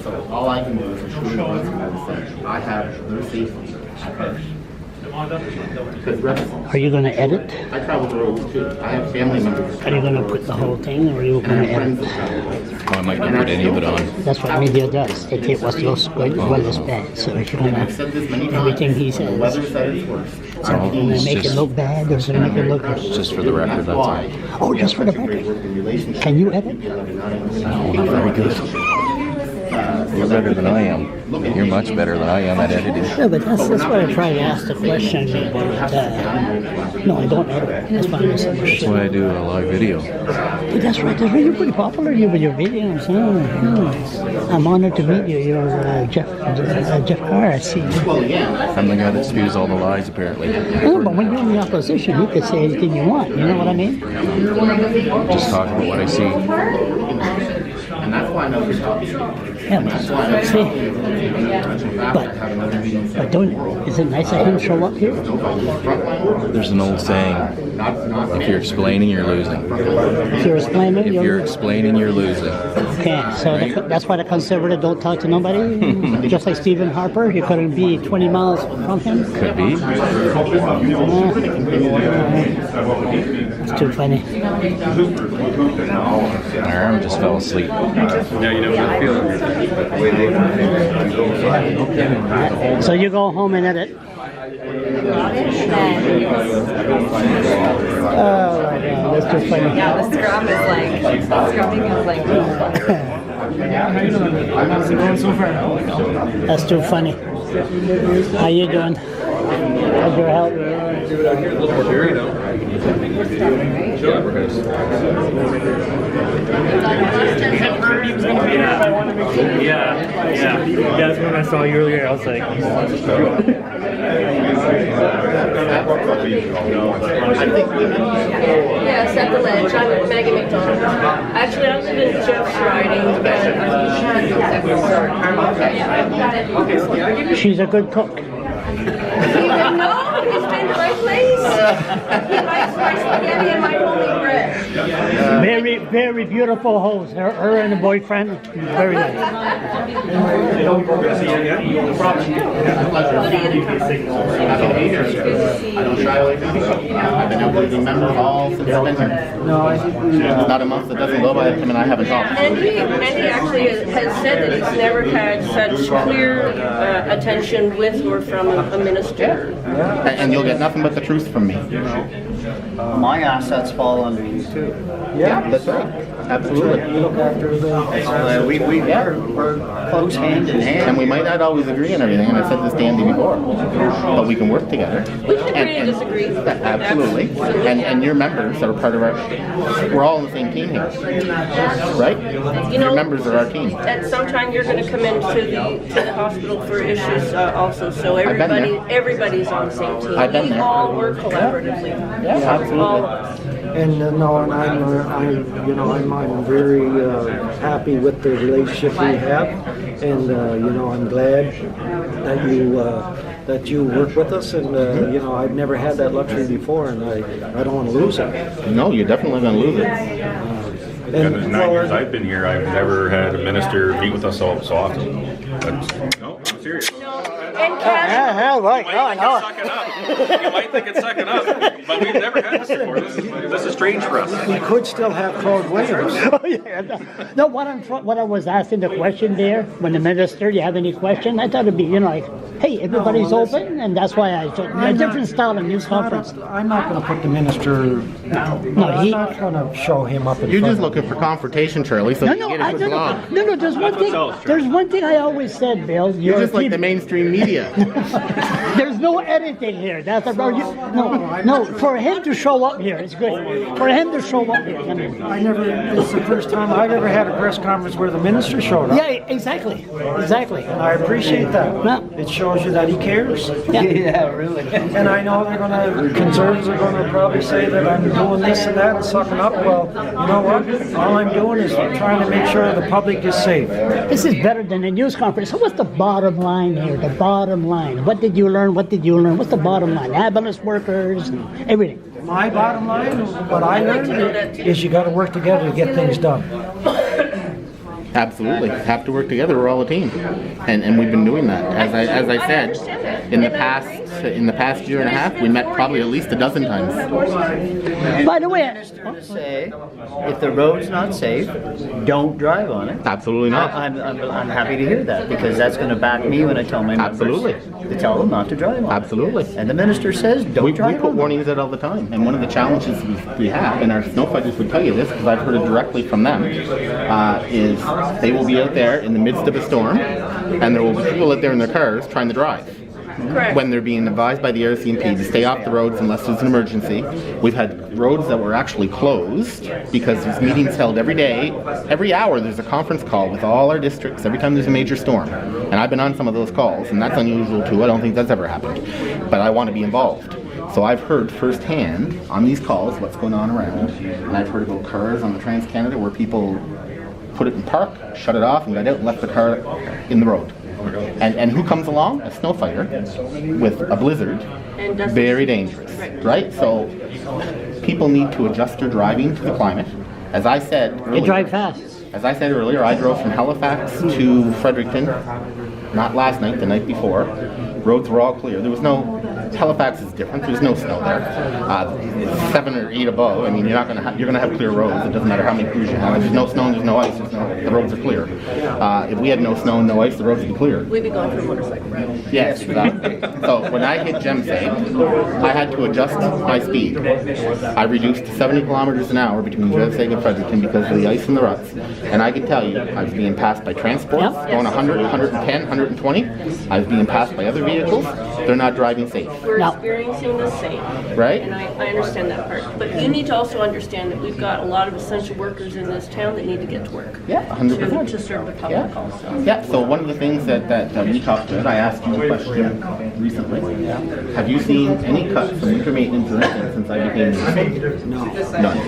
So all I can do is assure you, I have their safety. Are you going to edit? I travel the roads too. I have family members. Are you going to put the whole thing, or are you going to edit? Oh, I might not put any of it on. That's what media does. They take what's good, what is bad. So if you're going to, everything he says, Weather said it's worse. are they going to make it look bad, or is they make it look good? Just for the record, that's all. Oh, just for the record. Can you edit? Oh, very good. You're better than I am. You're much better than I am at editing. Yeah, but that's why I try to ask the question. No, I don't edit. That's why I misunderstood. That's why I do a live video. But that's right. You're pretty popular with your videos. I'm honored to meet you. You're Jeff Carr, I see. I'm the guy that spews all the lies, apparently. No, but when you're in the opposition, you can say anything you want. You know what I mean? Just talk about what I see. And that's why I know you're talking. Yeah, but don't. Is it nice of him to show up here? There's an old saying: if you're explaining, you're losing. If you're explaining, you're explaining, you're losing. Okay, so right? That's why the conservative don't talk to nobody. Just like Stephen Harper, you couldn't be 20 miles from him. Could be. It's too funny. My arm just fell asleep. Yeah, you know what I feel. So you go home and edit. Oh my God, that's too funny. Yeah, the scrum is like, scrubbing is like. That's too funny. How you doing? How's your health? Yeah. That's when I saw you earlier. I was like, Yes, at the ledge. I'm Maggie McDonald. Actually, I live in Jeff's riding, but She's a good cook. no, he's been to the right place. He likes my spaghetti and my homemade bread. Very, very beautiful host. Her and the boyfriend, very nice. I don't shy away from it. I've been able to remember all since I've been here. No, I think Not a month that doesn't go by him and I haven't talked. And he actually has said that he's never had such clear attention with or from a minister. And you'll get nothing but the truth from me. My assets fall under you too. Yeah, that's right. Absolutely. You look after them. We're close hand in hand. And we might not always agree on everything, and I said this to Andy before, but we can work together. We can agree to disagree. Absolutely. And your members are part of our, we're all on the same team here. Right? You know, your members are our team. At some time you're going to come into the hospital for issues also, so everybody's on the same team. I've been there. We all work collaboratively. Yeah, absolutely. All of us. And I'm very happy with the relationship we have, and I'm glad that you work with us, and I've never had that luxury before, and I don't want to lose it. No, you're definitely going to lose it. in the 9 years I've been here, I've never had a minister meet with us so often. No, I'm serious. And Kat, You might think it's sucking up, but we've never had this before. This is strange for us. We could still have Claude Williams. No, what I was asking the question there, when the minister, do you have any question? I thought it'd be, like, hey, everybody's open, and that's why I took a different style of news conference. I'm not going to put the minister. I'm not going to show him up. You're just looking for confrontation, Charlie, so you get it No. There's one thing. There's one thing I always said, Bill. You're just like the mainstream media. There's no editing here. That's no. For him to show up here, it's good. For him to show up here. It's the first time I've ever had a press conference where the minister showed up. Yeah, exactly. And I appreciate that. Yeah. It shows you that he cares. Yeah, really. And I know conservatives are going to probably say that I'm doing this and that and sucking up. Well, you know what? All I'm doing is trying to make sure the public is safe. This is better than a news conference. So what's the bottom line here? The bottom line. What did you learn? What did you learn? What's the bottom line? Ambulance workers and everything. my bottom line, what I learned is you gotta work together to get things done. Absolutely, have to work together. We're all a team, and we've been doing that. As I said, in the past year and a half, we met probably at least a dozen times. By the way, Say, if the road's not safe, don't drive on it. Absolutely not. I'm happy to hear that, because that's going to back me when I tell my members Absolutely. to tell them not to drive on Absolutely. it. And the minister says, don't We drive put on it. warnings out all the time, and one of the challenges we have, and our snow fighters would tell you this because I've heard it directly from them, is they will be out there in the midst of a storm, and there will be people out there in their cars trying to drive. Correct. When they're being advised by the C.U.P.E to stay off the roads unless there's an emergency. We've had roads that were actually closed because there's meetings held every day. Every hour there's a conference call with all our districts every time there's a major storm. And I've been on some of those calls, and that's unusual too. I don't think that's ever happened. But I want to be involved. So I've heard firsthand on these calls what's going on around. And I've heard about cars on the Trans-Canada where people put it in park, shut it off, and got out and left the car in the road. And who comes along? A snow fighter with a blizzard. And doesn't- Very dangerous, right? So people need to adjust their driving to the climate. As I said earlier, you drive fast. As I said earlier, I drove from Halifax to Fredericton, not last night, the night before. Roads were all clear. There was no. Halifax is different. There's no snow there. It's 7 or 8 above. I mean, you're gonna have clear roads. It doesn't matter how many crews you have. If there's no snow and there's no ice, the roads are clear. If we had no snow and no ice, the roads would be clear. We'd be going for a motorcycle ride. Yes, exactly. So when I hit Gemseg, I had to adjust my speed. I reduced to 70 kilometers an hour between Gemseg and Fredericton because of the ice and the ruts. And I can tell you, I was being passed by transports, going 100, 110, 120. I was being passed by other vehicles. They're not driving safe. We're No. experiencing the same. Right. And I understand that part. But you need to also understand that we've got a lot of essential workers in this town that need to get to work. Yeah, 100%. To serve the public Yeah. also. Yeah, so one of the things that we talked about, I asked you a question recently. Have you seen any cuts from winter maintenance or anything since I became minister? No. None.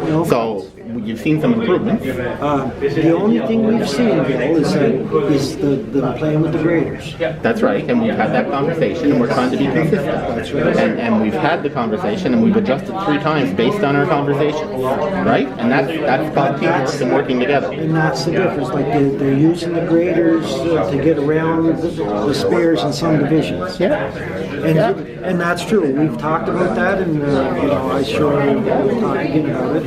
No. So you've seen some improvements. The only thing we've seen, Bill, is the playing with the graders. That's right, and we've had that conversation, and we're trying to be consistent. And we've had the conversation, and we've adjusted 3 times based on our conversations, right? And that's called teamwork and working together. And that's the difference, like they're using the graders to get around the spares in some divisions. Yeah. And that's true, we've talked about that, and I sure will talk again about it,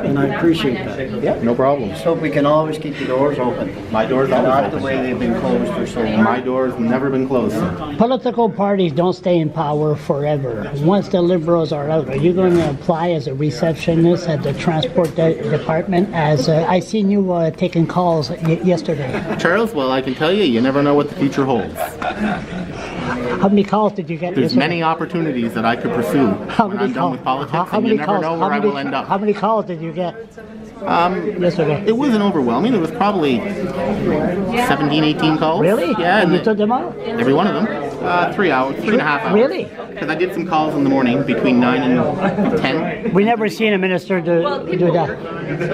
and I appreciate that. Yeah, no problem. Just hope we can always keep the doors open. My door's always Not open. the way they've been closed for so long. My door's never been closed. Political parties don't stay in power forever. Once the Liberals are out, are you going to apply as a receptionist at the Transport Department? As I seen you taking calls yesterday. Charles, well, I can tell you, you never know what the future holds. How many calls did you get There's yesterday? many opportunities that I could pursue when I'm done with politics, and you never know where I will end How up. many calls did you get yesterday? It wasn't overwhelming. It was probably 17, 18 calls. Really? Yeah, And and you took them out? every one of them. 3 hours, 3.5 hours. Really? Because I did some calls in the morning between 9 and 10. We never seen a minister do that.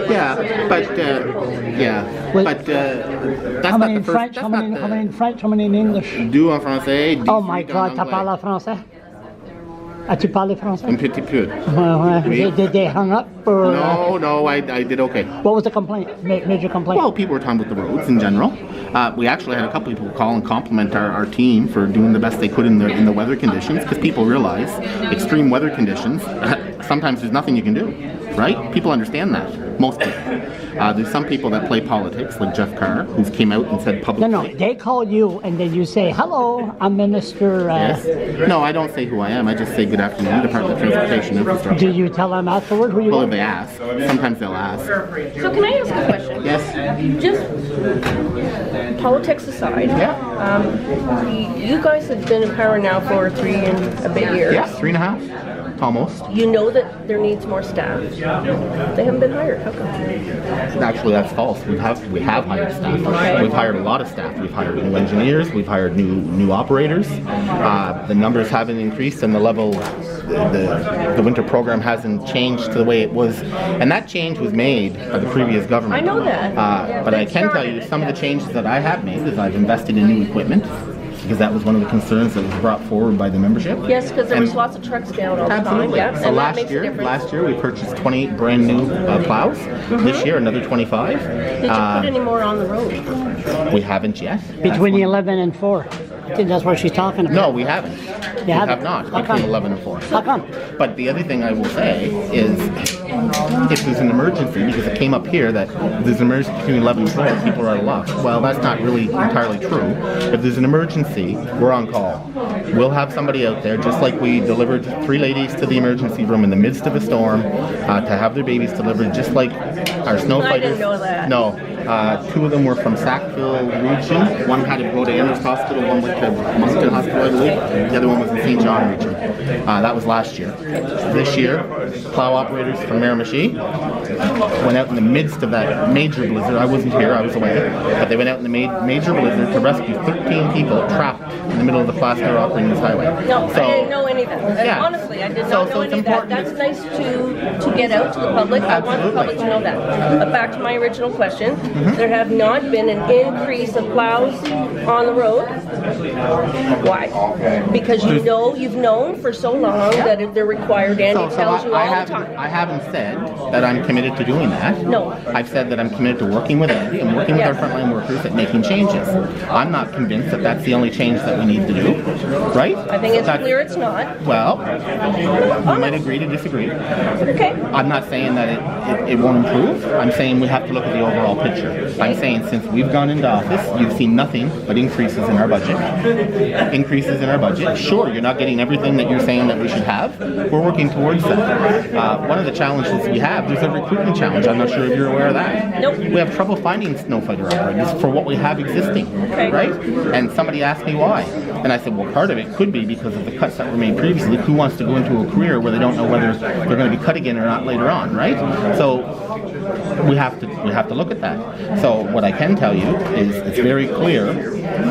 Yeah, but Well, that's How not many the in first. French? That's How not many? How the. many in French? How many in English? Du en français. Oh 18 my en God, t'as anglais. parlé français? As-tu parlé français? Un petit peu. Ouais. Oui. Did they hung up? Or, No, I did okay. What was the complaint? Major complaint? Well, people were talking about the roads in general. We actually had a couple people call and compliment our team for doing the best they could in the weather conditions, because people realize extreme weather conditions, sometimes there's nothing you can do, right? People understand that. Most people. There's some people that play politics, like Jeff Carr, who came out and said publicly. No, they call you and then you say, hello, I'm Minister. Yes. No, I don't say who I am. I just say good afternoon, Department of Transportation Infrastructure. Do you tell them afterward who you Well, are? if they ask, sometimes they'll ask. So can I ask a question? Yes. Just politics aside. Yeah. You guys have been in power now for 3 and a bit years. Yeah, 3.5, almost. You know that there needs more staff. They haven't been hired. How come? Actually, that's false. We have hired staff. We've hired a lot of staff. We've hired new engineers. We've hired new operators. The numbers haven't increased, and the level, the winter program hasn't changed to the way it was. And that change was made by the previous government. I know that. But I can tell you some of the changes that I have made is I've invested in new equipment, because that was one of the concerns that was brought forward by the membership. Yes, because there was And- lots of trucks down all the time. Absolutely. Yeah, So and that makes a difference. last year we purchased 28 brand new plows. This year another 25. Did you put any more on the road? We haven't yet. Between That's 11 and 4. I think that's what she's talking about. No, we haven't. We haven't? have not. How Between come? 11 and 4. How come? But the other thing I will say is, if there's an emergency, because it came up here that if there's an emergency between 11 and 4, people are out of luck. Well, that's not really entirely true. If there's an emergency, we're on call. We'll have somebody out there, just like we delivered 3 ladies to the emergency room in the midst of a storm to have their babies delivered, just like our snow I fighters. didn't know that. No. 2 of them were from Sackville region. One had to go to Amherst Hospital, one went to Moncton Hospital, I believe. The other one was in St. John region. That was last year. This year, plow operators from Miramichi went out in the midst of that major blizzard. I wasn't here, I was away. But they went out in the major blizzard to rescue 13 people trapped in the middle of the class car operating this highway. No, I didn't know any of that. Yeah. Honestly, I did So- not know so it's any of that. important. That's nice to get out to the public. I want the public to know that. But back to my original question, there have not been an increase of plows on the road. Why? Because you've known for so long that if they're required, and it tells you all the time. I haven't said that I'm committed to doing that. No. I've said that I'm committed to working with Andy and working with our frontline workers at making changes. I'm not convinced that that's the only change that we need to do, right? I think it's That's- clear it's not. Well, we might agree to disagree. Okay. I'm not saying that it won't improve. I'm saying we have to look at the overall picture. I'm saying since we've gone into office, you've seen nothing but increases in our budget. Increases in our budget. Sure, you're not getting everything that you're saying that we should have. We're working towards that. One of the challenges we have, there's a recruitment challenge. I'm not sure if you're aware of that. Nope. We have trouble finding snow fighter operators for what we have existing, Okay. right? And somebody asked me why. And I said, well, part of it could be because of the cuts that were made previously. Who wants to go into a career where they don't know whether they're going to be cut again or not later on, right? So we have to look at that. So what I can tell you is it's very clear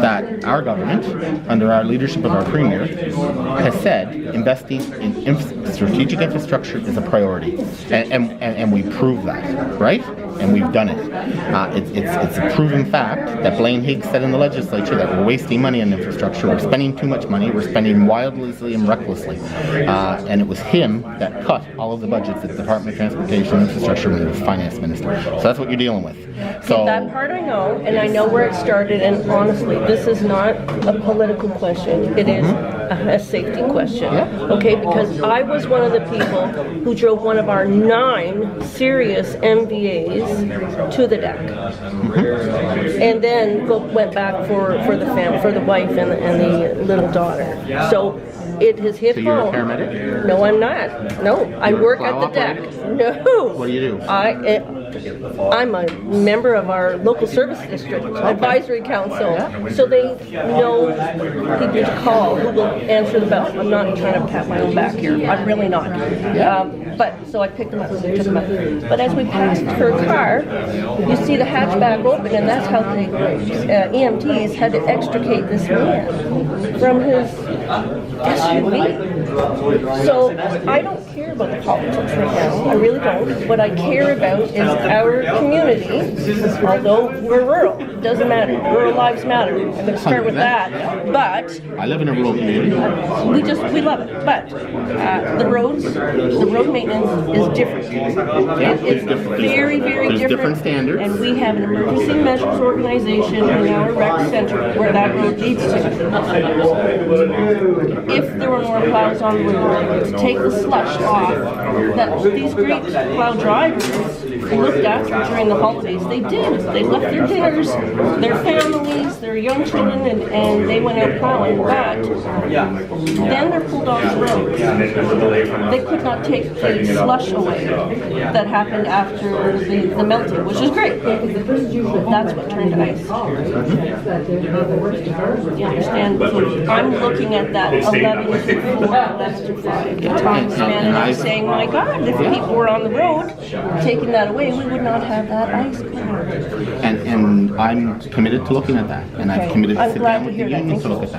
that our government, under our leadership of our premier, has said investing in strategic infrastructure is a priority, and we prove that, right? And we've done it. It's a proven fact that Blaine Higgs said in the legislature that we're wasting money on infrastructure, we're spending too much money, we're spending wildly and recklessly. And it was him that cut all of the budgets at the Department of Transportation and Infrastructure when he was finance minister. So that's what you're dealing with. So That part I know, and I know where it started, and honestly, this is not a political question. It is a safety question. Okay, because I was one of the people who drove one of our 9 serious MVAs to the deck. And then went back for the wife and the little daughter. So it has hit So you're a home. paramedic? No, I'm not. No, I You're a work at plow the deck. operator? No. What do you do? I'm a member of our local service district advisory council, so they know people to call who will answer the bell. I'm not trying to pat my own back here. I'm really not. But so I picked them up and took them up. But as we passed her car, you see the hatchback open, and that's how the EMTs had to extricate this man from his SUV. So I don't care about the politics right now. I really don't. What I care about is our community, although we're rural. It doesn't matter. Rural lives matter. I'm going to start with that. But I live in a rural community. we love it. But the road maintenance is different. It's very, very There's different. different standards. And we have an emergency measures organization in our rec center where that road leads to. If there were more plows on the road to take the slush off, that these great plow drivers looked after during the holidays, they did. They left their dinners, their families, their young children, and they went out plowing. But then they're pulled off the road. They could not take the slush away that happened after the melting, which is great. But that's what turned to ice. You understand? So I'm looking at that 11 to 5 time span, and I'm saying, my God, if people were on the road taking that away, we would not have that ice clear. And I'm committed to looking at that, and I've Okay. committed to I'm sit glad down to with the hear that. union Thank to you. look at that.